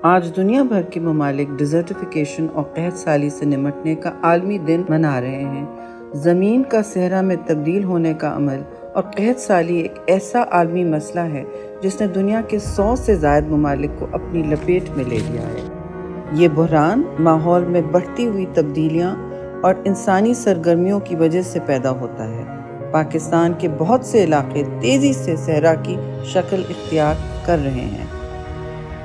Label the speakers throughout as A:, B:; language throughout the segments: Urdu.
A: آج دنیا بھر کے ممالک ڈیزرٹیفیکیشن اور قحط سالی سے نمٹنے کا عالمی دن منا رہے ہیں۔ زمین کا صحرا میں تبدیل ہونے کا عمل اور قحط سالی ایک ایسا عالمی مسئلہ ہے جس نے دنیا کے 100 سے زائد ممالک کو اپنی لپیٹ میں لے لیا ہے۔ یہ بحران ماحول میں بڑھتی ہوئی تبدیلیاں اور انسانی سرگرمیوں کی وجہ سے پیدا ہوتا ہے۔ پاکستان کے بہت سے علاقے تیزی سے صحرا کی شکل اختیار کر رہے ہیں۔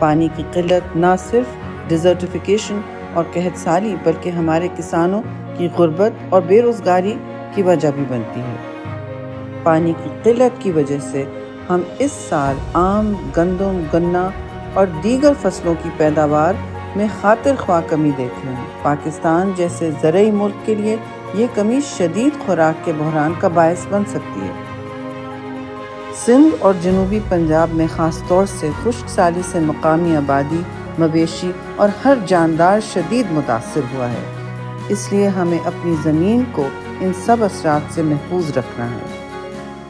A: پانی کی قلت نہ صرف ڈیزرٹیفیکیشن اور قحط سالی بلکہ ہمارے کسانوں کی غربت اور بے روزگاری کی وجہ بھی بنتی ہے۔ پانی کی قلت کی وجہ سے ہم اس سال آم، گندم، گنا اور دیگر فصلوں کی پیداوار میں خاطر خواہ کمی دیکھ رہے ہیں۔ پاکستان جیسے زرعی ملک کے لیے یہ کمی شدید خوراک کے بحران کا باعث بن سکتی ہے۔ سندھ اور جنوبی پنجاب میں خاص طور سے خشک سالی سے مقامی آبادی، مویشی اور ہر جاندار شدید متاثر ہوا ہے۔ اس لیے ہمیں اپنی زمین کو ان سب اثرات سے محفوظ رکھنا ہے۔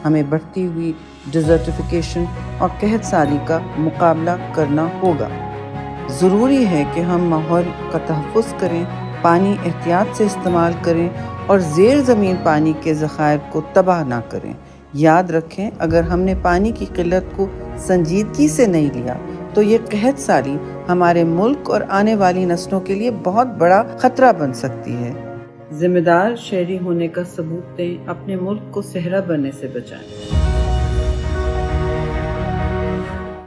A: ہمیں بڑھتی ہوئی ڈیزرٹیفیکیشن اور قحط سالی کا مقابلہ کرنا ہوگا۔ ضروری ہے کہ ہم ماحول کا تحفظ کریں، پانی احتیاط سے استعمال کریں اور زیر زمین پانی کے ذخائر کو تباہ نہ کریں۔ یاد رکھیں، اگر ہم نے پانی کی قلت کو سنجیدگی سے نہیں لیا تو یہ قحط سالی ہمارے ملک اور آنے والی نسلوں کے لیے بہت بڑا خطرہ بن سکتی ہے۔ ذمہ دار شہری ہونے کا ثبوت دیں، اپنے ملک کو صحرا بننے سے بچائیں۔